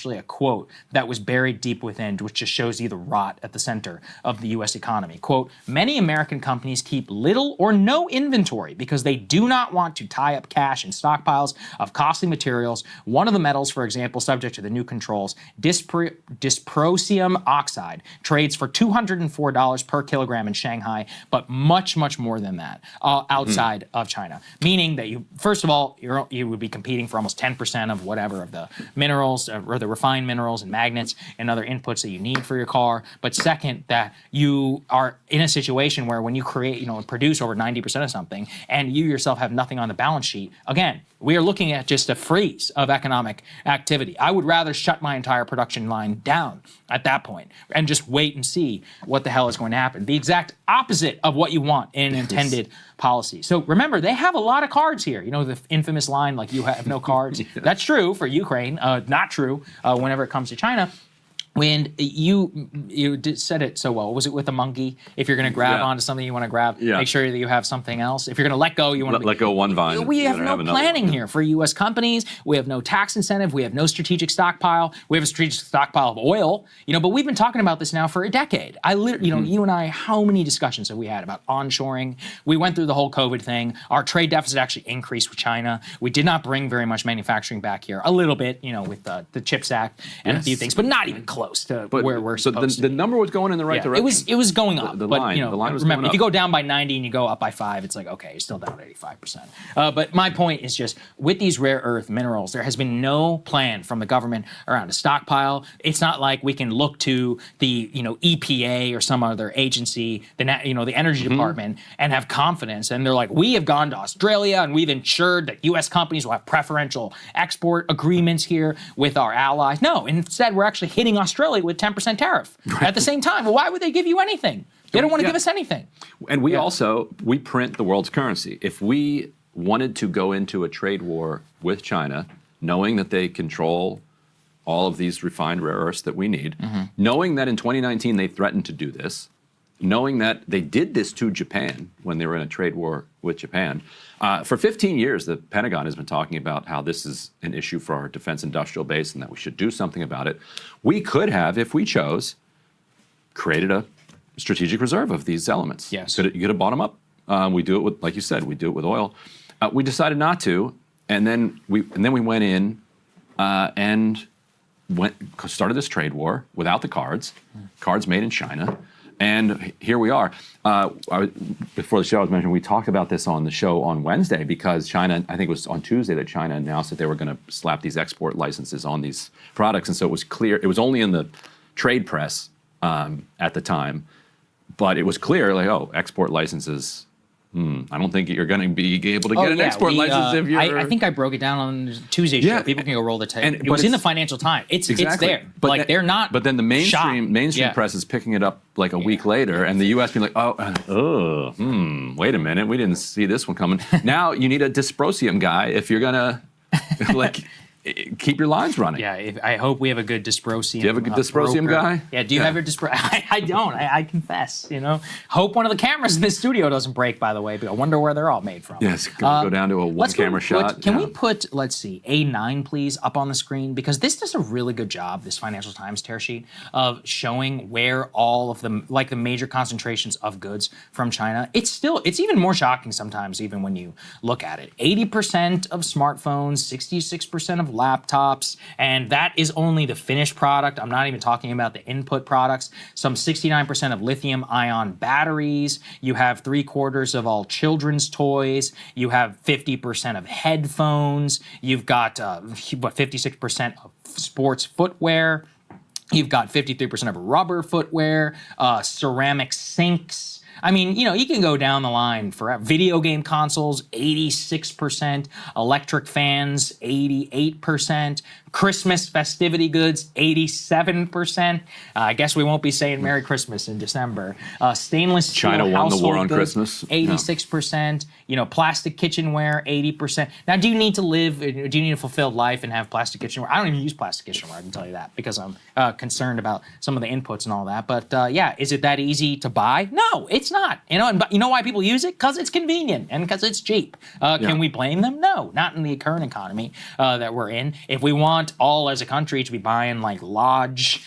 actually a quote that was buried deep within, which just shows you the rot at the center of the U.S. economy. Quote, many American companies keep little or no inventory because they do not want to tie up cash in stockpiles of costly materials. One of the metals, for example, subject to the new controls, dysprosium oxide, trades for $204 per kilogram in Shanghai, but much, much more than that outside of China. Meaning that you, first of all, you would be competing for almost 10% of whatever of the minerals or the refined minerals and magnets and other inputs that you need for your car. But second, that you are in a situation where when you create, produce over 90% of something and you yourself have nothing on the balance sheet, again, we are looking at just a freeze of economic activity. I would rather shut my entire production line down at that point and just wait and see what the hell is going to happen. The exact opposite of what you want in intended policy. So remember, they have a lot of cards here. You know, the infamous line, like, you have no cards. That's true for Ukraine, not true whenever it comes to China. When you said it so well, was it with a monkey? If you're going to grab onto something you want to grab, make sure that you have something else. If you're going to let go, you want to let go one vine. We have no planning here for U.S. companies. We have no tax incentive. We have no strategic stockpile. We have a strategic stockpile of oil. But we've been talking about this now for a decade. You and I, how many discussions have we had about onshoring? We went through the whole COVID thing. Our trade deficit actually increased with China. We did not bring very much manufacturing back here. A little bit, with the CHIPS Act and a few things, but not even close to where we're supposed to. The number was going in the right direction. It was going up. The line was remember, going up. if you go down by 90 and you go up by 5, it's like, okay, you're still down 85%. But my point is just, with these rare earth minerals, there has been no plan from the government around a stockpile. It's not like we can look to the EPA or some other agency, the Energy Department, and have confidence. And they're like, we have gone to Australia and we've ensured that U.S. companies will have preferential export agreements here with our allies. No, instead we're actually hitting Australia with 10% tariff at the same time. Well, why would they give you anything? They don't want to give us anything. And we print the world's currency. If we wanted to go into a trade war with China, knowing that they control all of these refined rare earths that we need, knowing that in 2019 they threatened to do this, knowing that they did this to Japan when they were in a trade war with Japan. For 15 years, the Pentagon has been talking about how this is an issue for our defense industrial base and that we should do something about it. We could have, if we chose, created a strategic reserve of these elements. Yes. You could have bought them up. We do it with, like you said, we do it with oil. We decided not to, and then we went in and started this trade war without the cards made in China. And here we are. Before the show, I was mentioning, we talked about this on the show on Wednesday because China, I think it was on Tuesday that China announced that they were going to slap these export licenses on these products. And so it was clear, it was only in the trade press at the time, but it was clear, like, oh, export licenses, I don't think you're going to be able to get an export license if you're... I think I broke it down on Tuesday's show. People can go roll the tape. It was in the Financial Times. It's there. But they're not. But then the mainstream press is picking it up like a week later, and the U.S. being like, wait a minute, we didn't see this one coming. Now you need a dysprosium guy if you're going to keep your lines running. Yeah, I hope we have a good dysprosium. Do you have a good dysprosium guy? Yeah, do you have your dysprosium? I don't. I confess, Hope one of the cameras in this studio doesn't break, by the way, but I wonder where they're all made from. Yes, go down to a one-camera shot. Can we put, let's see, A9, please, up on the screen? Because this does a really good job, this Financial Times tear sheet, of showing where all of the major concentrations of goods from China. It's even more shocking sometimes, even when you look at it. 80% of smartphones, 66% of laptops, and that is only the finished product. I'm not even talking about the input products. Some 69% of lithium-ion batteries. You have 3/4 of all children's toys. You have 50% of headphones. You've got 56% of sports footwear. You've got 53% of rubber footwear, ceramic sinks. I mean, you can go down the line for video game consoles, 86%, electric fans, 88%, Christmas festivity goods, 87%. I guess we won't be saying Merry Christmas in December. Stainless steel China won the war on goods, Christmas. 86%. Plastic kitchenware, 80%. Now, do you need to fulfill life and have plastic kitchenware? I don't even use plastic kitchenware, I can tell you that, because I'm concerned about some of the inputs and all that. But is it that easy to buy? No, it's not. And you know why people use it? Because it's convenient and because it's cheap. Can we blame them? No, not in the current economy that we're in. If we want want all as a country to be buying like Lodge,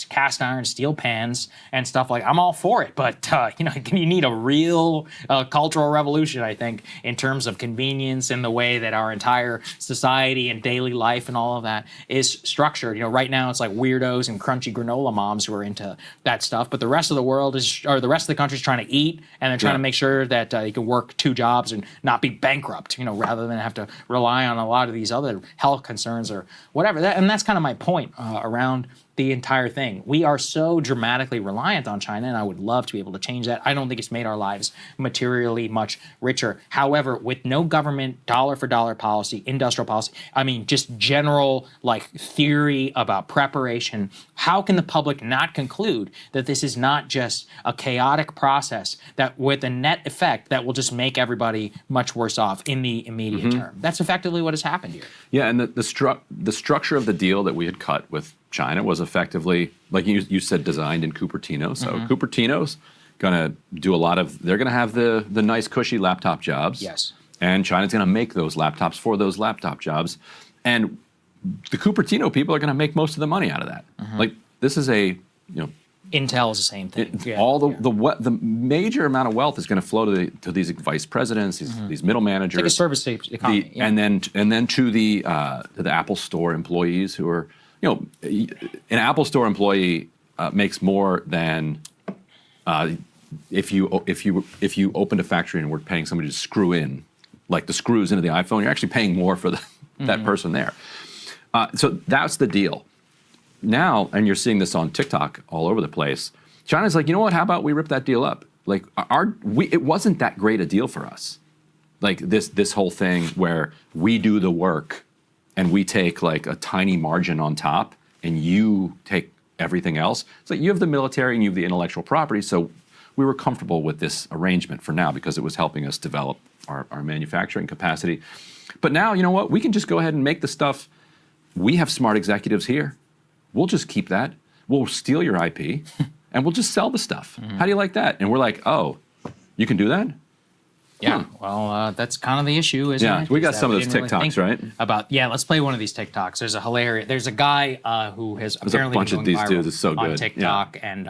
cast iron steel pans and stuff like. I'm all for it, but you need a real cultural revolution, I think, in terms of convenience and the way that our entire society and daily life and all of that is structured. Right now it's like weirdos and crunchy granola moms who are into that stuff, but the rest of the world the rest of the country's trying to eat, and they're trying to make sure that you can work 2 jobs and not be bankrupt, rather than have to rely on a lot of these other health concerns or whatever. And that's kind of my point around the entire thing. We are so dramatically reliant on China, and I would love to be able to change that. I don't think it's made our lives materially much richer. However, with no government dollar for dollar policy, industrial policy, just general theory about preparation, how can the public not conclude that this is not just a chaotic process that with a net effect that will just make everybody much worse off in the immediate term? That's effectively what has happened here. Yeah, and the structure of the deal that we had cut with China was effectively, like you said, designed in Cupertino. So Cupertino's going to do they're going to have the nice cushy laptop jobs. Yes. And China's going to make those laptops for those laptop jobs. And the Cupertino people are going to make most of the money out of that. Like, this is Intel is the same thing. The major amount of wealth is going to flow to these vice presidents, these middle managers, like a service economy, and then to the Apple Store employees who are, an Apple Store employee makes more than if you opened a factory and were paying somebody to screw in like the screws into the iPhone. You're actually paying more for that person there. So that's the deal. Now, and you're seeing this on TikTok all over the place, China's like, you know what, how about we rip that deal up? Like, it wasn't that great a deal for us. Like, this whole thing where we do the work and we take like a tiny margin on top and you take everything else. It's like, you have the military and you have the intellectual property, so we were comfortable with this arrangement for now because it was helping us develop our manufacturing capacity. But now, you know what, we can just go ahead and make the stuff. We have smart executives here. We'll just keep that. We'll steal your IP, and we'll just sell the stuff. How do you like that? And we're like, oh, you can do that? Yeah, well, that's kind of the issue, isn't it? Yeah, we got some of those TikToks, right? Let's play one of these TikToks. There's a guy who has apparently bunch been of going these viral dudes. It's so good. on TikTok, and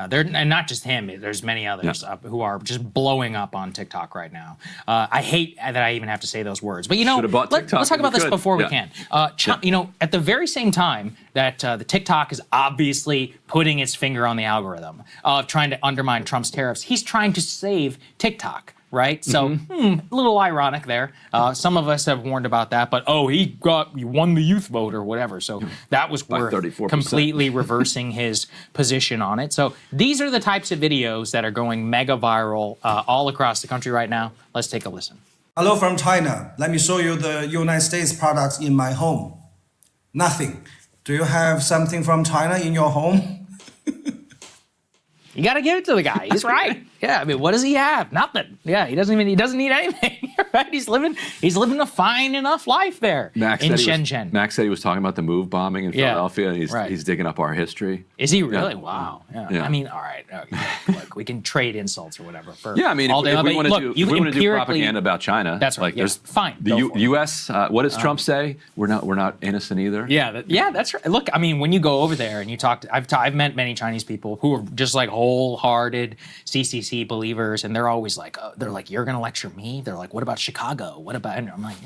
not just him. There's many others who are just blowing up on TikTok right now. I hate that I even have to say those words, but let's talk about this before we can. At the very same time that the TikTok is obviously putting its finger on the algorithm of trying to undermine Trump's tariffs, he's trying to save TikTok. Right? So, a little ironic there. Some of us have warned about that, but he won the youth vote or whatever. So that was worth 34%. Completely reversing his position on it. So these are the types of videos that are going mega viral all across the country right now. Let's take a listen. Hello from China. Let me show you the United States products in my home. Nothing. Do you have something from China in your home? You got to give it to the guy. He's right. Yeah, what does he have? Nothing. Yeah, he doesn't need anything. Right? He's living a fine enough life there in Shenzhen. Max said he was talking about the move bombing in Philadelphia, and he's digging up our history. Is he really? Yeah. Wow. Yeah. I mean, all right. Look, we can trade insults or whatever. For I mean, all day. If we want to do propaganda about China, that's right. There's fine. The U.S. What does Trump say? We're not innocent either. Yeah. That's right. Look, I mean, when you go over there and you talk to, I've met many Chinese people who are just like wholehearted CCC believers, and they're always like, you're going to lecture me? They're like, what about Chicago? What about? And I'm like,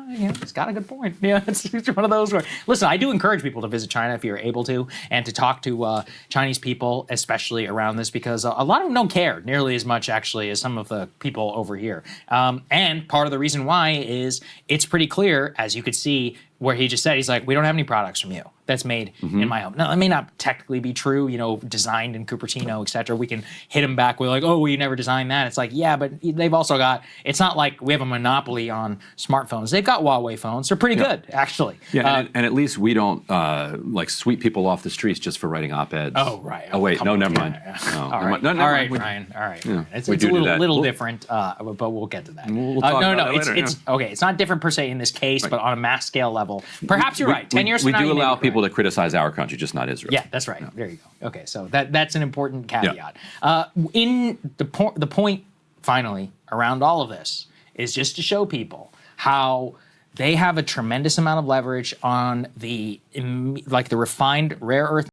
it's got a good point. Yeah, it's one of those where, listen, I do encourage people to visit China if you're able to, and to talk to Chinese people, especially around this, because a lot of them don't care nearly as much, actually, as some of the people over here. And part of the reason why is it's pretty clear, as you could see, where he just said, he's like, we don't have any products from you that's made in my home. Now, that may not technically be true, designed in Cupertino, et cetera. We can hit him back with like, oh, well, you never designed that. It's like, yeah, but they've also got, it's not like we have a monopoly on smartphones. They've got Huawei phones. They're pretty good, actually. Yeah, and at least we don't sweep people off the streets just for writing op-eds. Oh, right. Oh, wait, no, never mind. All right, Ryan, all right. Yeah, it's a little different, but we'll get to that. We'll talk about it later. Okay, it's not different per se in this case, but on a mass scale level. Perhaps you're right. 10 years from now, we do allow people to criticize our country, just not Israel. Yeah, that's right. There you go. Okay, so that's an important caveat. In the point, finally, around all of this is just to show people how they have a tremendous amount of leverage on the refined rare earth